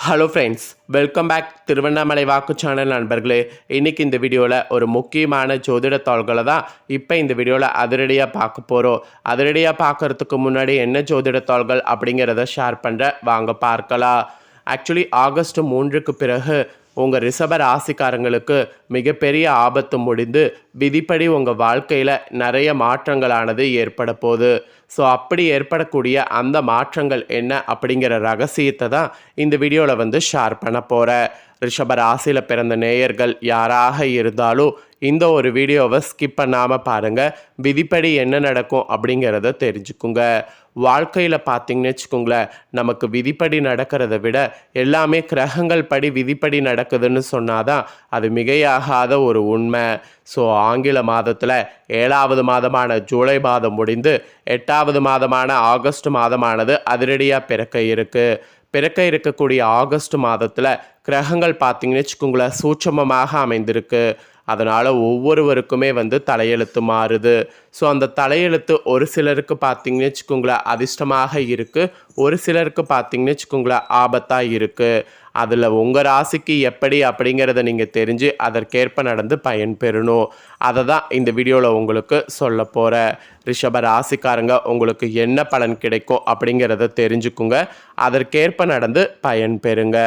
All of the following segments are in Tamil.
Hello friends, welcome back Tiruvannamalai வாக்கு சேனல் நண்பர்களே. இன்றைக்கி இந்த வீடியோவில் ஒரு முக்கியமான ஜோதிட தாள்களை தான் இப்போ இந்த வீடியோவில் அதிரடியாக பார்க்க போகிறோம். அதிரடியாக பார்க்குறதுக்கு முன்னாடி என்ன ஜோதிட தாள்கள் அப்படிங்கிறத ஷேர் பண்ணுற வாங்க பார்க்கலாம். ஆக்சுவலி ஆகஸ்ட் 3க்கு பிறகு உங்கள் ரிஷப ராசிக்காரங்களுக்கு மிகப்பெரிய ஆபத்து முடிந்து விதிப்படி உங்கள் வாழ்க்கையில் நிறைய மாற்றங்களானது ஏற்பட போகுது. ஸோ அப்படி ஏற்படக்கூடிய அந்த மாற்றங்கள் என்ன அப்படிங்கிற ரகசியத்தை தான் இந்த வீடியோவில் ஷேர் பண்ண போகிறேன். ரிஷப ராசியில் பிறந்த நேயர்கள் யாராக இருந்தாலும் இந்த ஒரு வீடியோவை ஸ்கிப் பண்ணாமல் பாருங்கள். விதிப்படி என்ன நடக்கும் அப்படிங்கிறத தெரிஞ்சுக்குங்க. வாழ்க்கையில் பார்த்தீங்கன்னு வச்சுக்கோங்களேன், நமக்கு விதிப்படி நடக்கிறத விட எல்லாமே கிரகங்கள் படி விதிப்படி நடக்குதுன்னு சொன்னாதான் அது மிகையாகாத ஒரு உண்மை. ஸோ ஆங்கில மாதத்தில் 7வது மாதமான ஜூலை மாதம் முடிந்து 8வது மாதமான ஆகஸ்ட் மாதமானது அதிரடியாக பிறக்க இருக்கக்கூடிய ஆகஸ்ட் மாதத்தில் கிரகங்கள் பார்த்தீங்கன்னு வச்சுக்கோங்களேன் சூட்சமமாக அமைந்திருக்கு. அதனால் ஒவ்வொருவருக்குமே தலையெழுத்து மாறுது. ஸோ அந்த தலையெழுத்து ஒரு சிலருக்கு பார்த்தீங்கன்னு வச்சுக்கோங்களேன் அதிர்ஷ்டமாக இருக்குது, ஒரு சிலருக்கு பார்த்தீங்கன்னு வச்சுக்கோங்களேன் ஆபத்தாக இருக்குது. அதில் உங்கள் ராசிக்கு எப்படி அப்படிங்கிறத நீங்கள் தெரிஞ்சு அதற்கேற்ப நடந்து பயன்பெறணும். அதை தான் இந்த வீடியோவில் உங்களுக்கு சொல்ல போகிறேன். ரிஷப ராசிக்காரங்க உங்களுக்கு என்ன பலன் கிடைக்கும் அப்படிங்கிறத தெரிஞ்சுக்குங்க. அதற்கேற்ப நடந்து பயன்பெறுங்க.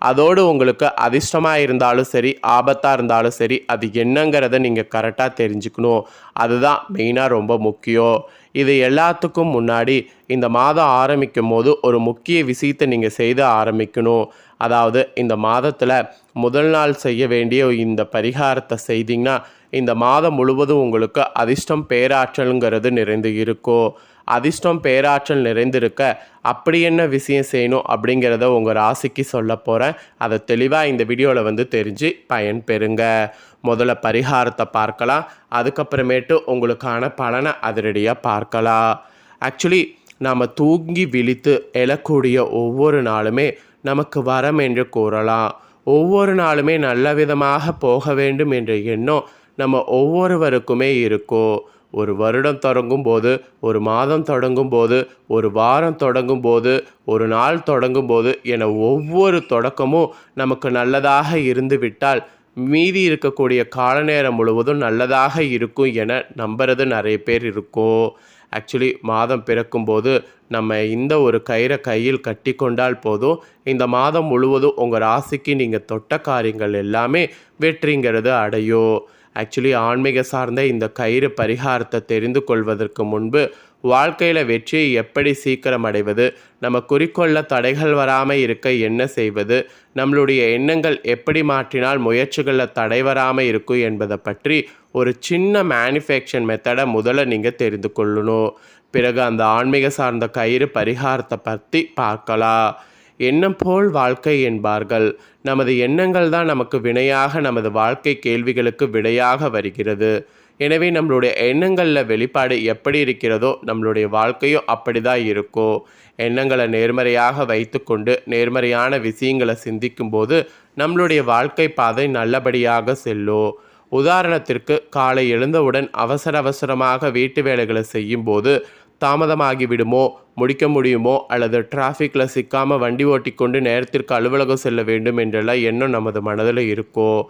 அதோடு உங்களுக்கு அதிர்ஷ்டமாக இருந்தாலும் சரி ஆபத்தாக இருந்தாலும் சரி அது என்னங்கிறத நீங்கள் கரெக்டாக தெரிஞ்சுக்கணும். அதுதான் மெயினாக ரொம்ப முக்கியம். இது எல்லாத்துக்கும் முன்னாடி இந்த மாதம் ஆரம்பிக்கும் போது ஒரு முக்கிய விஷயத்தை நீங்கள் செய்து ஆரம்பிக்கணும். அதாவது இந்த மாதத்தில் முதல் நாள் செய்ய வேண்டிய இந்த பரிகாரத்தை செய்தீங்கன்னா இந்த மாதம் முழுவதும் உங்களுக்கு அதிர்ஷ்டம் பேராற்றலுங்கிறது நிறைந்து இருக்கும். அதிர்ஷ்டம் பேராற்றல் நிறைந்திருக்க அப்படி என்ன விஷயம் செய்யணும் அப்படிங்கிறத உங்கள் ராசிக்கு சொல்ல போகிறேன். அதை தெளிவாக இந்த வீடியோவில் தெரிஞ்சு பயன்பெறுங்க. முதல்ல பரிகாரத்தை பார்க்கலாம், அதுக்கப்புறமேட்டு உங்களுக்கான பலனை அதிரடியாக பார்க்கலாம். ஆக்சுவலி நாம் தூங்கி விழித்து எழக்கூடிய ஒவ்வொரு நாளுமே நமக்கு வரம் என்று கூறலாம். ஒவ்வொரு நாளுமே நல்ல விதமாக போக வேண்டும் என்ற எண்ணம் நம்ம ஒவ்வொருவருக்குமே இருக்கும். ஒரு வருடம் தொடங்கும் போது, ஒரு மாதம் தொடங்கும் போது, ஒரு வாரம் தொடங்கும் போது, ஒரு நாள் தொடங்கும் போது என ஒவ்வொரு தொடக்கமும் நமக்கு நல்லதாக இருந்து விட்டால் மீதி இருக்கக்கூடிய கால நேரம் முழுவதும் நல்லதாக இருக்கும் என நம்புறது நிறைய பேர் இருக்கும். ஆக்சுவலி மாதம் பிறக்கும்போது நம்ம இந்த ஒரு கயிறை கையில் கட்டி கொண்டால் போதும், இந்த மாதம் முழுவதும் உங்கள் ராசிக்கு நீங்கள் தொட்ட காரியங்கள் எல்லாமே வெற்றிங்கிறது அடையும். ஆக்சுவலி ஆன்மீக சார்ந்த இந்த கயிறு பரிகாரத்தை தெரிந்து கொள்வதற்கு முன்பு வாழ்க்கையில் வெற்றியை எப்படி சீக்கிரம் அடைவது, நம்ம குறிக்கோளில் தடைகள் வராமல் இருக்க என்ன செய்வது, நம்மளுடைய எண்ணங்கள் எப்படி மாற்றினால் முயற்சிகளில் தடை வராமல் இருக்கும் என்பதை பற்றி ஒரு சின்ன மேனுஃபேக்சர் மெத்தடை முதல்ல நீங்கள் தெரிந்து கொள்ளணும். பிறகு அந்த ஆன்மீக சார்ந்த கயிறு பரிகாரத்தை பற்றி பார்க்கலாம். எண்ணம் போல் வாழ்க்கை என்பார்கள். நமது எண்ணங்கள் தான் நமக்கு வினையாக நமது வாழ்க்கை கேள்விகளுக்கு விடையாக வருகிறது. எனவே நம்மளுடைய எண்ணங்களில் வெளிப்பாடு எப்படி இருக்கிறதோ நம்மளுடைய வாழ்க்கையும் அப்படி தான் இருக்கும். எண்ணங்களை நேர்மறையாக வைத்துக்கொண்டு நேர்மறையான விஷயங்களை சிந்திக்கும்போது நம்மளுடைய வாழ்க்கை பாதை நல்லபடியாக செல்லும். உதாரணத்திற்கு காலை எழுந்தவுடன் அவசரமாக வீட்டு வேலைகளை செய்யும்போது தாமதமாகி விடுமோ, முடிக்க முடியுமோ, அல்லது டிராஃபிக்கில் சிக்காமல் வண்டி ஓட்டிக்கொண்டு நேரத்திற்கு அலுவலகம் செல்ல வேண்டும் என்றெல்லாம் எண்ணம் நமது மனதில் இருக்கும்.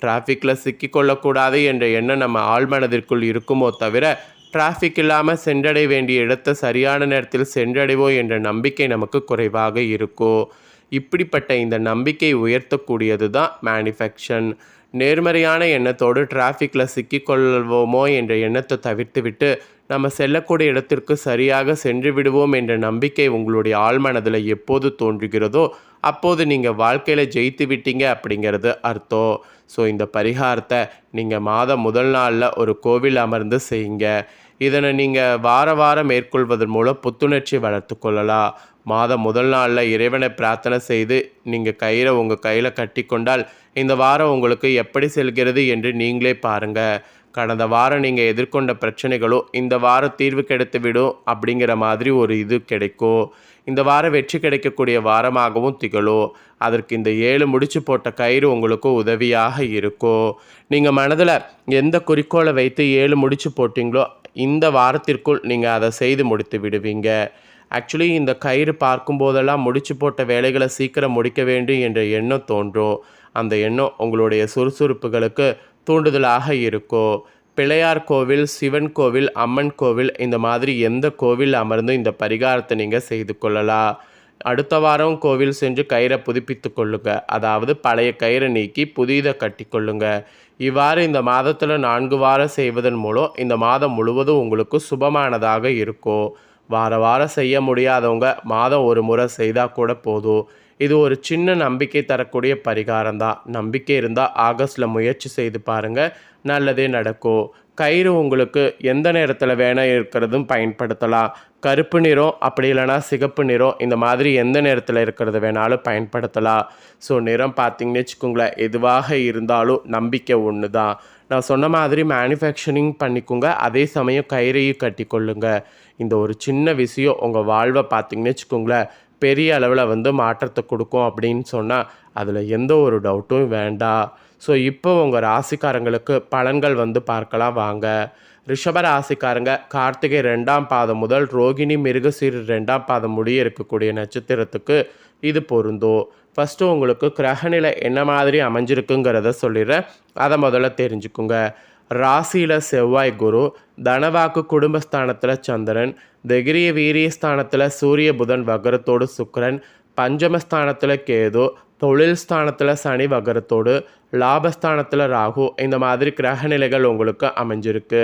டிராஃபிக்கில் சிக்கிக்கொள்ளக்கூடாது என்ற எண்ணம் நம்ம ஆழ்மனதிற்குள் இருக்குமோ தவிர டிராஃபிக் இல்லாமல் சென்றடைய வேண்டிய இடத்தை சரியான நேரத்தில் சென்றடைவோம் என்ற நம்பிக்கை நமக்கு குறைவாக இருக்கும். இப்படிப்பட்ட இந்த நம்பிக்கை உயர்த்தக்கூடியது தான் மேனிஃபெக்ஷன். நேர்மறையான எண்ணத்தோடு டிராஃபிக்கில் சிக்கிக்கொள்வோமோ என்ற எண்ணத்தை தவிர்த்துவிட்டு நம்ம செல்லக்கூடிய இடத்திற்கு சரியாக சென்று விடுவோம் என்ற நம்பிக்கை உங்களுடைய ஆழ்மனதில் எப்போது தோன்றுகிறதோ அப்போது நீங்கள் வாழ்க்கையில் ஜெயித்து விட்டீங்க அப்படிங்கிறது அர்த்தம். ஸோ இந்த பரிகாரத்தை நீங்கள் மாதம் முதல் நாளில் ஒரு கோவில் அமர்ந்து செய்யுங்க. இதனை நீங்கள் வாரம் மேற்கொள்வதன் மூலம் புத்துணர்ச்சி வளர்த்து கொள்ளலாம். மாதம் முதல் நாளில் இறைவனை பிரார்த்தனை செய்து நீங்கள் கயிறை உங்கள் கையில் கட்டி கொண்டால் இந்த வாரம் உங்களுக்கு எப்படி செல்கிறது என்று நீங்களே பாருங்கள். கடந்த வாரம் நீங்கள் எதிர்கொண்ட பிரச்சனைகளோ இந்த வாரம் தீர்வு கிடைத்து விடும் அப்படிங்கிற மாதிரி ஒரு இது கிடைக்கும். இந்த வாரம் வெற்றி கிடைக்கக்கூடிய வாரமாகவும் திகழும். அதற்கு இந்த 7 முடிச்சு போட்ட கயிறு உங்களுக்கு உதவியாக இருக்கும். நீங்கள் மனதில் எந்த குறிக்கோளை வைத்து 7 முடிச்சு போட்டிங்களோ இந்த வாரத்திற்குள் நீங்கள் அதை செய்து முடித்து விடுவீங்க. ஆக்சுவலி இந்த கயிறு பார்க்கும்போதெல்லாம் முடிச்சு போட்ட வேலைகளை சீக்கிரம் முடிக்க வேண்டும் என்ற எண்ணம் தோன்றும். அந்த எண்ணம் உங்களுடைய சுறுசுறுப்புகளுக்கு தூண்டுதலாக இருக்கும். பிள்ளையார் கோவில், சிவன் கோவில், அம்மன் கோவில் இந்த மாதிரி எந்த கோவில் அமர்ந்து இந்த பரிகாரத்தை நீங்கள் செய்து கொள்ளலாம். அடுத்த வாரம் கோவில் சென்று கயிறை புதுப்பித்து கொள்ளுங்க. அதாவது பழைய கயிறை நீக்கி புதிதை கட்டி கொள்ளுங்க. இவ்வாறு இந்த மாதத்தில் 4 வாரம் செய்வதன் மூலம் இந்த மாதம் முழுவதும் உங்களுக்கு சுபமானதாக இருக்கும். வாரம் செய்ய முடியாதவங்க மாதம் ஒரு முறை செய்தால் கூட போதும். இது ஒரு சின்ன நம்பிக்கை தரக்கூடிய பரிகாரம் தான். நம்பிக்கை இருந்தால் ஆகஸ்டில் முயற்சி செய்து பாருங்கள், நல்லதே நடக்கும். கயிறு உங்களுக்கு எந்த நேரத்தில் வேணால் இருக்கிறதும் பயன்படுத்தலாம். கருப்பு நிறம் அப்படி இல்லைனா சிகப்பு நிறம் இந்த மாதிரி எந்த நேரத்தில் இருக்கிறது வேணாலும் பயன்படுத்தலாம். ஸோ நிறம் பார்த்திங்கன்னு வச்சுக்கோங்களேன், எதுவாக இருந்தாலும் நம்பிக்கை ஒன்று தான். நான் சொன்ன மாதிரி மேனுஃபேக்சரிங் பண்ணிக்கோங்க, அதே சமயம் கயிறையும் கட்டி கொள்ளுங்க. இந்த ஒரு சின்ன விஷயம் உங்கள் வாழ்வை பார்த்திங்கன்னு வச்சுக்கோங்களேன் பெரிய அளவில் மாற்றத்தை கொடுக்கும் அப்படின்னு சொன்னால் அதில் எந்த ஒரு டவுட்டும் வேண்டாம். ஸோ இப்போ உங்கள் ராசிக்காரங்களுக்கு பலன்கள் பார்க்கலாம் வாங்க. ரிஷப ராசிக்காரங்க கார்த்திகை 2ஆம் பாதம் முதல் ரோகிணி மிருகசீர் 2ஆம் பாதம் முடிய இருக்கக்கூடிய நட்சத்திரத்துக்கு இது பொருந்தும். ஃபஸ்ட்டு உங்களுக்கு கிரகநிலை என்ன மாதிரி அமைஞ்சிருக்குங்கிறத சொல்லிடுறேன், அதை முதல்ல தெரிஞ்சுக்குங்க. ராசியில் செவ்வாய் குரு, தனவாக்கு குடும்பஸ்தானத்தில் சந்திரன், தைரிய வீரியஸ்தானத்தில் சூரிய புதன் வகரத்தோடு சுக்கிரன், பஞ்சமஸ்தானத்தில் கேது, தொழில் ஸ்தானத்தில் சனி வகரத்தோடு, லாபஸ்தானத்தில் ராகு இந்த மாதிரி கிரகநிலைகள் உங்களுக்கு அமைஞ்சிருக்கு.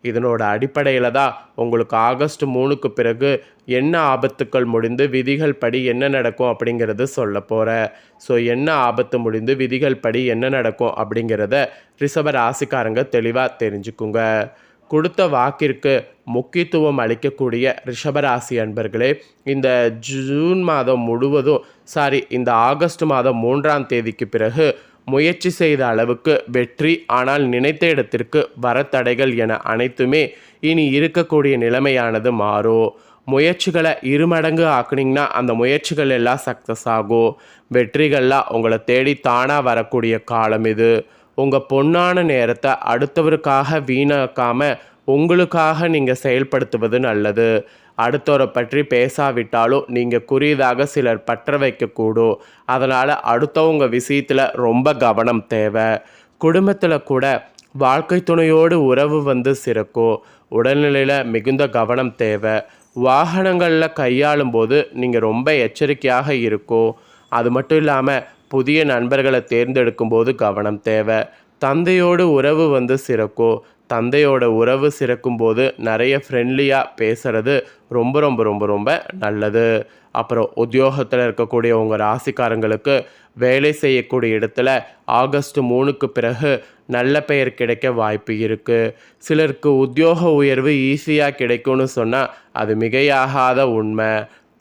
இதனோட அடிப்படையில் தான் உங்களுக்கு ஆகஸ்ட் 3க்கு பிறகு என்ன ஆபத்துக்கள் முடிந்து விதிகள் படி என்ன நடக்கும் அப்படிங்கிறது சொல்ல போகிறேன். ஸோ என்ன ஆபத்து முடிந்து விதிகள் படி என்ன நடக்கும் அப்படிங்கிறத ரிஷப ராசிக்காரங்க தெளிவாக தெரிஞ்சுக்குங்க. கொடுத்த வாக்கிற்கு முக்கியத்துவம் அளிக்கக்கூடிய ரிஷபராசி அன்பர்களே, இந்த ஜூன் மாதம் முழுவதும் இந்த ஆகஸ்ட் மாதம் 3ஆம் தேதிக்கு பிறகு முயற்சி செய்த அளவுக்கு வெற்றி, ஆனால் நினைத்த இடத்திற்கு வரத்தடைகள் என அனைத்துமே இனி இருக்கக்கூடிய நிலைமையானது மாறும். முயற்சிகளை 2 மடங்கு ஆக்குனிங்கன்னா அந்த முயற்சிகள் எல்லாம் சக்ஸஸ் ஆகும். வெற்றிகள்லாம் உங்களை தேடி தானாக வரக்கூடிய காலம் இது. உங்கள் பொன்னான நேரத்தை அடுத்தவருக்காக வீணாக்காமல் உங்களுக்காக நீங்கள் செயல்படுத்துவது நல்லது. அடுத்தவரை பற்றி பேசாவிட்டாலும் நீங்கள் குறியதாக சிலர் பற்ற வைக்கக்கூடும். அதனால் அடுத்தவங்க விஷயத்தில் ரொம்ப கவனம் தேவை. குடும்பத்தில் கூட வாழ்க்கை துணையோடு உறவு சிறக்கும். உடல்நிலையில் மிகுந்த கவனம் தேவை. வாகனங்களில் கையாளும் போது நீங்கள் ரொம்ப எச்சரிக்கையாக இருக்கும். அது மட்டும் இல்லாமல் புதிய நண்பர்களை தேர்ந்தெடுக்கும் போது கவனம் தேவை. தந்தையோடு உறவு சிறக்கும். தந்தையோட உறவு சிறக்கும் போது நிறைய ஃப்ரெண்ட்லியாக பேசுகிறது ரொம்ப ரொம்ப ரொம்ப ரொம்ப நல்லது. அப்புறம் உத்தியோகத்தில் இருக்கக்கூடிய உங்கள் ராசிக்காரங்களுக்கு வேலை செய்யக்கூடிய இடத்துல ஆகஸ்ட் 3க்கு பிறகு நல்ல பெயர் கிடைக்க வாய்ப்பு இருக்குது. சிலருக்கு உத்தியோக உயர்வு ஈஸியாக கிடைக்கும்னு சொன்னால் அது மிகையாகாத உண்மை.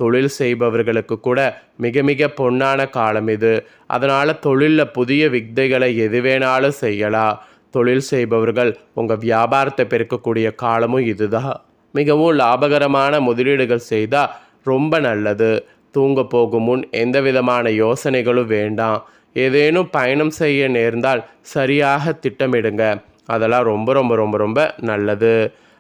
தொழில் செய்பவர்களுக்கு கூட மிக மிக பொன்னான காலம் இது. அதனால் தொழிலில் புதிய வித்தைகளை எது வேணாலும் செய்யலாம். தொழில் செய்பவர்கள் உங்கள் வியாபாரத்தை பெருக்கக்கூடிய காலமும் இதுதான். மிகவும் லாபகரமான முதலீடுகள் செய்தால் ரொம்ப நல்லது. தூங்க போகும் முன் எந்த விதமான யோசனைகளும் வேண்டாம். ஏதேனும் பயணம் செய்ய நேர்ந்தால் சரியாக திட்டமிடுங்க. அதெல்லாம் ரொம்ப ரொம்ப ரொம்ப ரொம்ப நல்லது.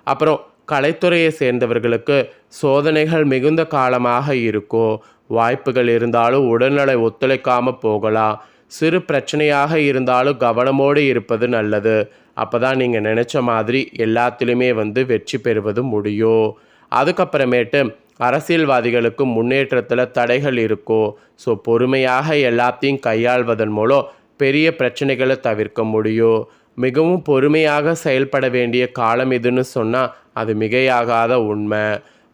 அப்புறம் கலைத்துறையை சேர்ந்தவர்களுக்கு சோதனைகள் மிகுந்த காலமாக இருக்கும். வாய்ப்புகள் இருந்தாலும் உடல்நலை ஒத்துழைக்காமல் போகலாம். சிறு பிரச்சனையாக இருந்தாலும் கவனமோடு இருப்பது நல்லது. அப்போ தான் நீங்கள் நினச்ச மாதிரி எல்லாத்திலுமே வெற்றி பெறுவது முடியும். அதுக்கப்புறமேட்டு அரசியல்வாதிகளுக்கு முன்னேற்றத்தில் தடைகள் இருக்கும். ஸோ பொறுமையாக எல்லாத்தையும் கையாள்வதன் மூலம் பெரிய பிரச்சனைகளை தவிர்க்க முடியும். மிகவும் பொறுமையாக செயல்பட வேண்டிய காலம் இதுன்னு சொன்னால் அது மிகையாகாத உண்மை.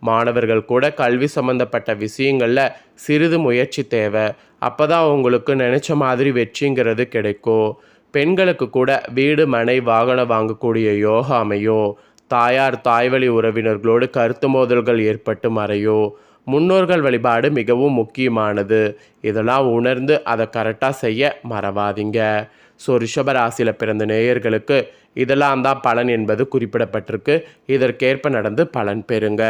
மாணவர்கள் கூட கல்வி சம்மந்தப்பட்ட விஷயங்களில் சிறிது முயற்சி தேவை. அப்போ தான் உங்களுக்கு நினச்ச மாதிரி வெற்றிங்கிறது கிடைக்கும். பெண்களுக்கு கூட வீடு மனை வாகனம் வாங்கக்கூடிய யோகம் அமையும். தாயார் தாய்வழி உறவினர்களோடு கருத்து மோதல்கள் ஏற்பட்டு மறையும். முன்னோர்கள் வழிபாடு மிகவும் முக்கியமானது. இதெல்லாம் உணர்ந்து அதை கரெக்டாக செய்ய மறவாதீங்க. ஸோ ரிஷப ராசியில் பிறந்த நேயர்களுக்கு இதெல்லாம் தான் பலன் என்பது குறிப்பிடப்பட்டிருக்கு. இதற்கேற்ப நடந்து பலன் பெறுங்க.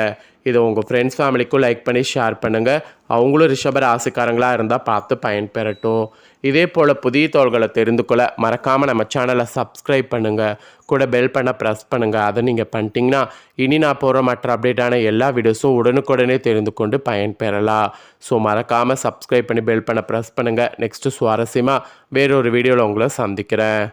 இதை உங்கள் ஃப்ரெண்ட்ஸ் ஃபேமிலிக்கும் லைக் பண்ணி ஷேர் பண்ணுங்கள். அவங்களும் ரிஷப ராசிக்காரங்களாக இருந்தால் பார்த்து பயன்பெறட்டும். இதே போல் புதிய தகவல்களை தெரிந்து கொள்ள மறக்காமல் நம்ம சேனலை சப்ஸ்கிரைப் பண்ணுங்கள். கூட பெல் பண்ண ப்ரெஸ் பண்ணுங்கள். அதை நீங்கள் பண்ணிட்டீங்கன்னா இனி நான் போகிற மற்ற அப்டேட்டான எல்லா வீடியோஸும் உடனுக்குடனே தெரிந்து கொண்டு பயன்பெறலாம். ஸோ மறக்காமல் சப்ஸ்கிரைப் பண்ணி பெல் பண்ண ப்ரெஸ் பண்ணுங்கள். நெக்ஸ்ட்டு சுவாரஸ்யமாக வேறொரு வீடியோவில் உங்களை சந்திக்கிறேன்.